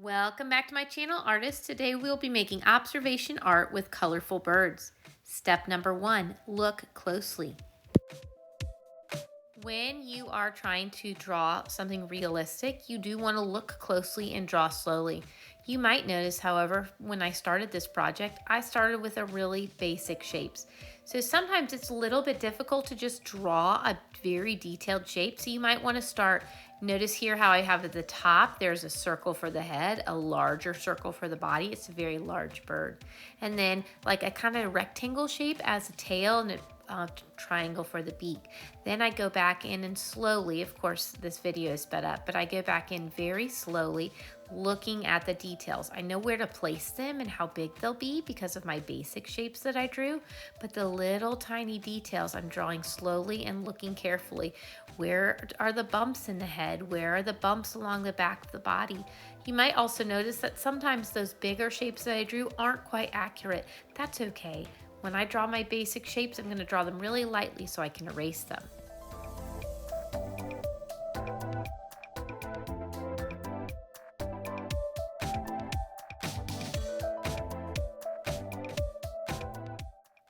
Welcome back to my channel, artists. Today we'll be making observation art with colorful birds. Step number 1, look closely. When you are trying to draw something realistic, you do want to look closely and draw slowly. You might notice, however, when I started this project, I started with a really basic shapes. So sometimes it's a little bit difficult to just draw a very detailed shape. So you might want to start, notice here how I have at the top, there's a circle for the head, a larger circle for the body. It's a very large bird. And then like a kind of rectangle shape as a tail and a triangle for the beak. Then I go back in and slowly, of course this video is sped up, but I go back in very slowly looking at the details. I know where to place them and how big they'll be because of my basic shapes that I drew, but the little tiny details I'm drawing slowly and looking carefully. Where are the bumps in the head? Where are the bumps along the back of the body? You might also notice that sometimes those bigger shapes that I drew aren't quite accurate. That's okay. When I draw my basic shapes, I'm going to draw them really lightly so I can erase them.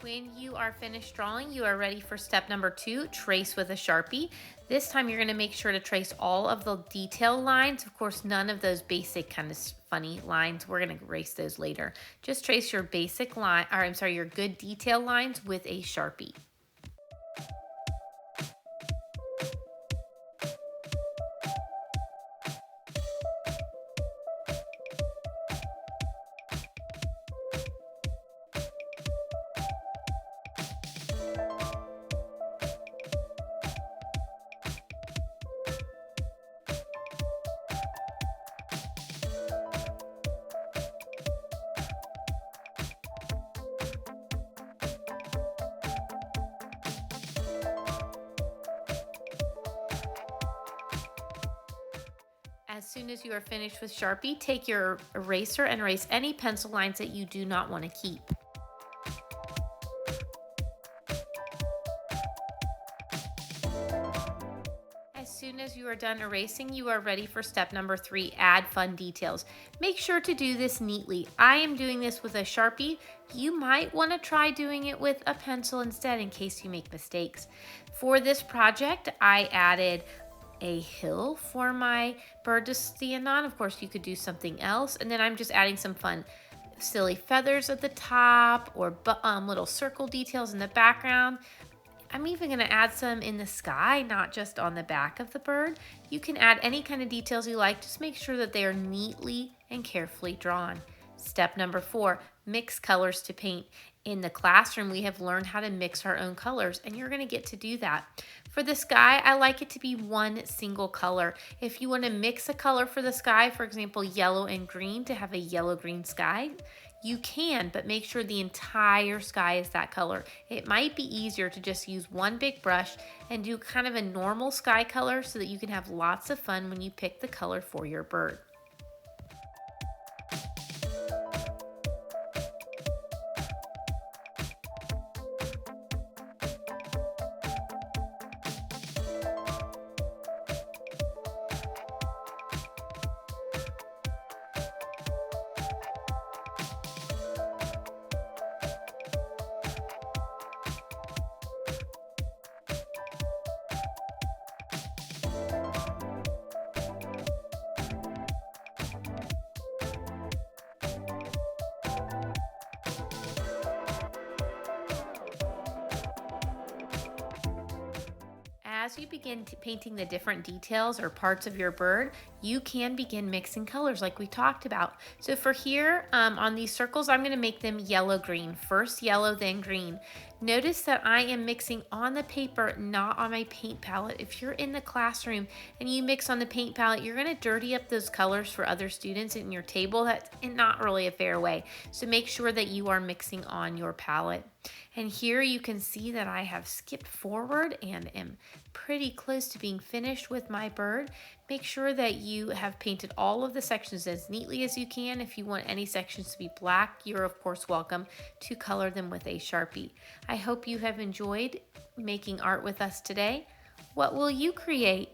When you are finished drawing, you are ready for step number 2, trace with a Sharpie. This time you're going to make sure to trace all of the detail lines. Of course, none of those basic kind of funny lines. We're going to erase those later. Just trace your basic line, or I'm sorry, your good detail lines with a Sharpie. As soon as you are finished with Sharpie, take your eraser and erase any pencil lines that you do not want to keep. As soon as you are done erasing, you are ready for step number 3, add fun details. Make sure to do this neatly. I am doing this with a Sharpie. You might want to try doing it with a pencil instead in case you make mistakes. For this project, I added a hill for my bird to stand on. Of course, you could do something else. And then I'm just adding some fun silly feathers at the top or little circle details in the background. I'm even going to add some in the sky, not just on the back of the bird. You can add any kind of details you like. Just make sure that they are neatly and carefully drawn. Step number 4, mix colors to paint. In the classroom, we have learned how to mix our own colors, and you're going to get to do that. For the sky, I like it to be one single color. If you want to mix a color for the sky, for example, yellow and green to have a yellow-green sky, you can, but make sure the entire sky is that color. It might be easier to just use one big brush and do kind of a normal sky color so that you can have lots of fun when you pick the color for your bird. As you begin painting the different details or parts of your bird, you can begin mixing colors like we talked about. So for here, on these circles, I'm going to make them yellow-green. First yellow, then green. Notice that I am mixing on the paper, not on my paint palette. If you're in the classroom and you mix on the paint palette, you're going to dirty up those colors for other students in your table. That's not really a fair way. So make sure that you are mixing on your palette. And here you can see that I have skipped forward and am pretty close to being finished with my bird. Make sure that you have painted all of the sections as neatly as you can. If you want any sections to be black, you're of course welcome to color them with a Sharpie. I hope you have enjoyed making art with us today. What will you create?